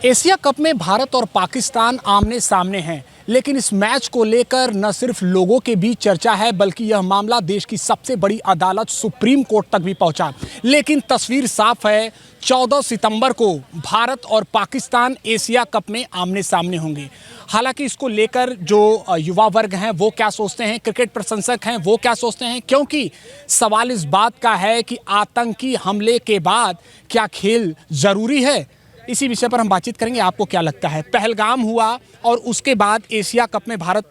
Asia cup में भारत और पाकिस्तान आमने सामने हैं, लेकिन इस मैच को लेकर न सिर्फ लोगों के बीच चर्चा है बल्कि यह मामला देश की सबसे बड़ी अदालत सुप्रीम कोर्ट तक भी पहुंचा। लेकिन तस्वीर साफ है, 14 सितंबर को भारत और पाकिस्तान एशिया कप में आमने सामने होंगे। हालांकि इसको लेकर जो युवा वर्ग हैं वो क्या सोचते हैं, क्रिकेट प्रशंसक हैं वो क्या सोचते हैं, क्योंकि सवाल इस बात का है कि आतंकी हमले के बाद क्या खेल ज़रूरी है। इसी विषय पर हम बातचीत करेंगे। आपको क्या लगता है? पहलगाम हुआ और उसके बाद एशिया कप में भारत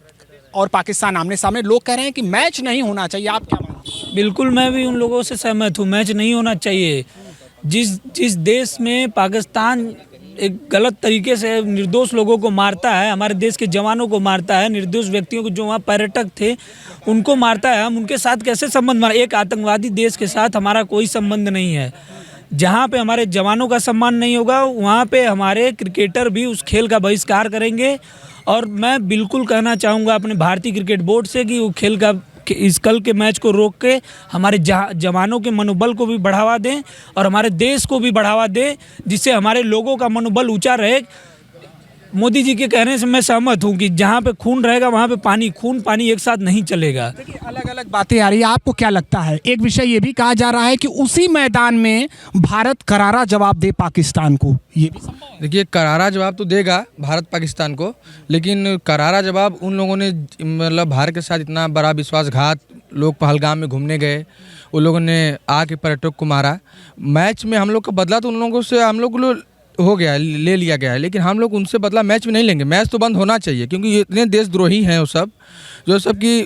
और पाकिस्तान आमने सामने, लोग कह रहे हैं कि मैच नहीं होना चाहिए। आप क्या मानते हैं? बिल्कुल, मैं भी उन लोगों से सहमत हूँ। मैच नहीं होना चाहिए। जिस देश में पाकिस्तान एक गलत तरीके से निर्दोष लोगों को मारता है, हमारे देश के जवानों को मारता है, निर्दोष व्यक्तियों को जो वहाँ पर्यटक थे उनको मारता है, हम उनके साथ कैसे संबंध मार? एक आतंकवादी देश के साथ हमारा कोई संबंध नहीं है। जहाँ पे हमारे जवानों का सम्मान नहीं होगा वहाँ पे हमारे क्रिकेटर भी उस खेल का बहिष्कार करेंगे। और मैं बिल्कुल कहना चाहूँगा अपने भारतीय क्रिकेट बोर्ड से कि वो खेल का इस कल के मैच को रोक के हमारे जवानों के मनोबल को भी बढ़ावा दें और हमारे देश को भी बढ़ावा दें, जिससे हमारे लोगों का मनोबल ऊंचा रहे। मोदी जी के कहने से मैं सहमत हूं कि जहां पे खून रहेगा वहां पे पानी, खून पानी एक साथ नहीं चलेगा। देखिए, अलग अलग बातें आ रही है। आपको क्या लगता है? एक विषय ये भी कहा जा रहा है कि उसी मैदान में भारत करारा जवाब दे पाकिस्तान को। ये भी संभव है? देखिए, करारा जवाब तो देगा भारत पाकिस्तान को, लेकिन करारा जवाब उन लोगों ने मतलब भारत के साथ इतना बड़ा विश्वासघात, लोग पहलगाम में घूमने गए, उन लोगों ने आके पर्यटक को मारा। मैच में हम लोग का बदला तो उन लोगों से हम लोग हो गया, ले लिया गया है, लेकिन हम लोग उनसे बदला मैच में नहीं लेंगे। मैच तो बंद होना चाहिए, क्योंकि ये इतने देशद्रोही हैं वो सब, जो सब कि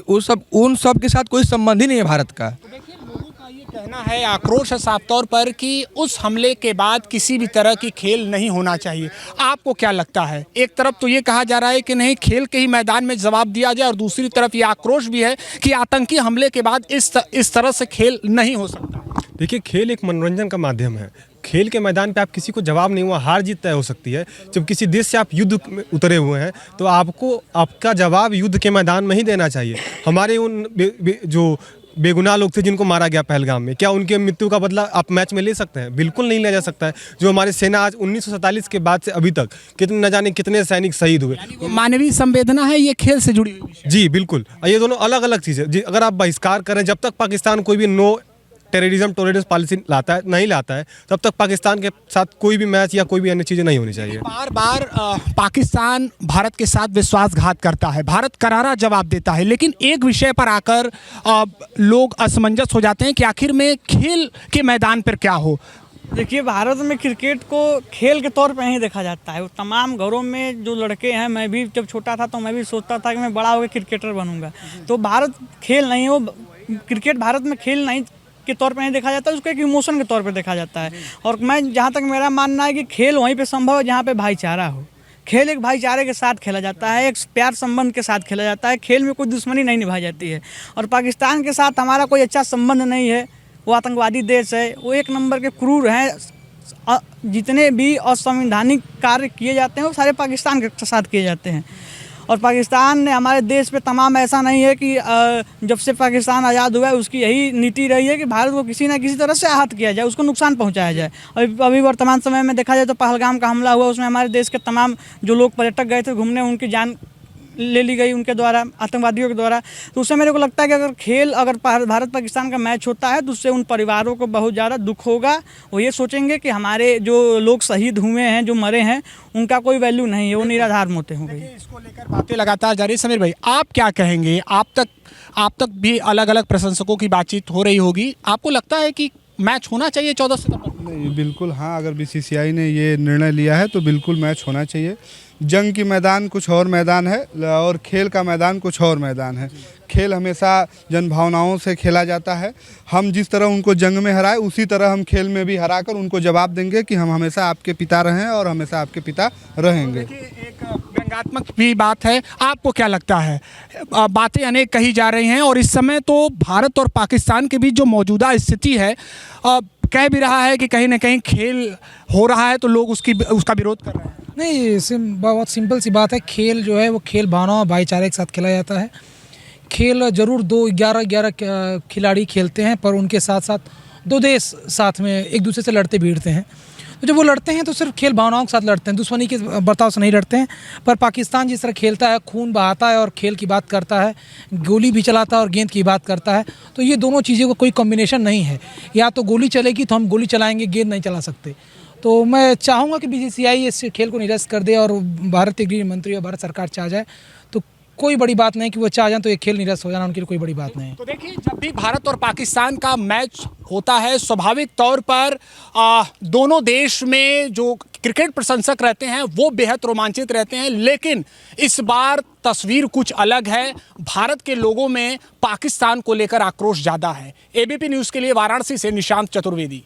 उन सब के साथ कोई संबंध ही नहीं है भारत का। तो देखिए, लोगों का ये कहना है, आक्रोश है साफ तौर पर कि उस हमले के बाद किसी भी तरह की खेल नहीं होना चाहिए। आपको क्या लगता है? एक तरफ तो ये कहा जा रहा है कि नहीं, खेल के ही मैदान में जवाब दिया जाए, और दूसरी तरफ ये आक्रोश भी है कि आतंकी हमले के बाद इस तरह से खेल नहीं हो सकता। देखिए, खेल एक मनोरंजन का माध्यम है। खेल के मैदान पे आप किसी को जवाब नहीं हुआ, हार जीत तय हो सकती है। जब किसी देश से आप युद्ध में उतरे हुए हैं तो आपको आपका जवाब युद्ध के मैदान में ही देना चाहिए। हमारे उन जो बेगुनाह लोग थे जिनको मारा गया पहलगाम में, क्या उनके मृत्यु का बदला आप मैच में ले सकते हैं? बिल्कुल नहीं लिया जा सकता है। जो हमारी सेना आज 1947 के बाद से अभी तक कितने न जाने कितने सैनिक शहीद हुए। मानवीय संवेदना है, ये खेल से जुड़ी हुई। जी बिल्कुल, ये दोनों अलग अलग चीज़ है। जी, अगर आप बहिष्कार करें, जब तक पाकिस्तान कोई भी नो टेररिज्म टॉलरेंस पॉलिसी नहीं लाता है, तब तक पाकिस्तान के साथ कोई भी मैच या कोई भी अन्य चीज़ें नहीं होनी चाहिए। बार बार पाकिस्तान भारत के साथ विश्वासघात करता है, भारत करारा जवाब देता है, लेकिन एक विषय पर आकर लोग असमंजस हो जाते हैं कि आखिर में खेल के मैदान पर क्या हो। देखिए, भारत में क्रिकेट को खेल के तौर पर ही देखा जाता है। वो तमाम घरों में जो लड़के हैं, मैं भी जब छोटा था तो मैं भी सोचता था कि मैं बड़ा होकर क्रिकेटर बनूंगा। तो भारत खेल नहीं है, वो क्रिकेट भारत में खेल नहीं के तौर पर नहीं देखा जाता है, उसको एक इमोशन के तौर पर देखा जाता है। और मैं जहाँ तक मेरा मानना है कि खेल वहीं पे संभव है जहाँ पे भाईचारा हो। खेल एक भाईचारे के साथ खेला जाता है, एक प्यार संबंध के साथ खेला जाता है। खेल में कोई दुश्मनी नहीं निभाई जाती है। और पाकिस्तान के साथ हमारा कोई अच्छा संबंध नहीं है। वो आतंकवादी देश है, वो एक नंबर के क्रूर हैं। जितने भी असंवैधानिक कार्य किए जाते हैं वो सारे पाकिस्तान के साथ किए जाते हैं। और पाकिस्तान ने हमारे देश पे तमाम, ऐसा नहीं है कि जब से पाकिस्तान आज़ाद हुआ है उसकी यही नीति रही है कि भारत को किसी न किसी तरह से आहत किया जाए, उसको नुकसान पहुंचाया जाए। और अभी वर्तमान समय में देखा जाए तो पहलगाम का हमला हुआ, उसमें हमारे देश के तमाम जो लोग पर्यटक गए थे घूमने, उनकी जान ले ली गई उनके द्वारा, आतंकवादियों के द्वारा। तो उससे मेरे को लगता है कि अगर भारत पाकिस्तान का मैच होता है तो उससे उन परिवारों को बहुत ज़्यादा दुख होगा। वो ये सोचेंगे कि हमारे जो लोग शहीद हुए हैं, जो मरे हैं, उनका कोई वैल्यू नहीं है, वो निराधार मोते होंगे। इसको लेकर बातें लगातार जारी। समीर भाई, आप क्या कहेंगे? आप तक भी अलग अलग प्रशंसकों की बातचीत हो रही होगी। आपको लगता है कि मैच होना चाहिए 14 सितंबर? नहीं, बिल्कुल हाँ। अगर बीसीसीआई ने ये निर्णय लिया है तो बिल्कुल मैच होना चाहिए। जंग की मैदान कुछ और मैदान है और खेल का मैदान कुछ और मैदान है। खेल हमेशा जनभावनाओं से खेला जाता है। हम जिस तरह उनको जंग में हराए, उसी तरह हम खेल में भी हराकर उनको जवाब देंगे कि हम हमेशा आपके पिता रहे हैं और हमेशा आपके पिता रहेंगे। एक व्यंग्यात्मक भी बात है। आपको क्या लगता है? बातें अनेक कही जा रही हैं और इस समय तो भारत और पाकिस्तान के बीच जो मौजूदा स्थिति है, कह भी रहा है कि कहीं ना कहीं खेल हो रहा है तो लोग उसका विरोध कर रहे हैं। नहीं, बहुत सिंपल सी बात है। खेल जो है वो खेल भावना भाईचारे के साथ खेला जाता है। खेल जरूर 11 खिलाड़ी खेलते हैं, पर उनके साथ साथ 2 देश साथ में एक दूसरे से लड़ते भिड़ते हैं। तो जब वो लड़ते हैं तो सिर्फ खेल भावनाओं के साथ लड़ते हैं, दुश्मनी के बर्ताव से नहीं लड़ते हैं। पर पाकिस्तान जिस तरह खेलता है, खून बहाता है और खेल की बात करता है, गोली भी चलाता है और गेंद की बात करता है, तो ये दोनों चीज़ों का कोई कॉम्बिनेशन नहीं है। या तो गोली चलेगी तो हम गोली चलाएंगे, गेंद नहीं चला सकते। तो मैं चाहूँगा कि BCCI इस खेल को निरस्त कर दे और भारतीय गृह मंत्री और भारत सरकार चाह जाए तो कोई बड़ी बात नहीं कि वो चाह जाए तो ये खेल निरस्त हो जाना उनके लिए कोई बड़ी बात नहीं है। तो देखिए, जब भी भारत और पाकिस्तान का मैच होता है, स्वाभाविक तौर पर दोनों देश में जो क्रिकेट प्रशंसक रहते हैं वो बेहद रोमांचित रहते हैं, लेकिन इस बार तस्वीर कुछ अलग है। भारत के लोगों में पाकिस्तान को लेकर आक्रोश ज़्यादा है। ABP न्यूज़ के लिए वाराणसी से निशांत चतुर्वेदी।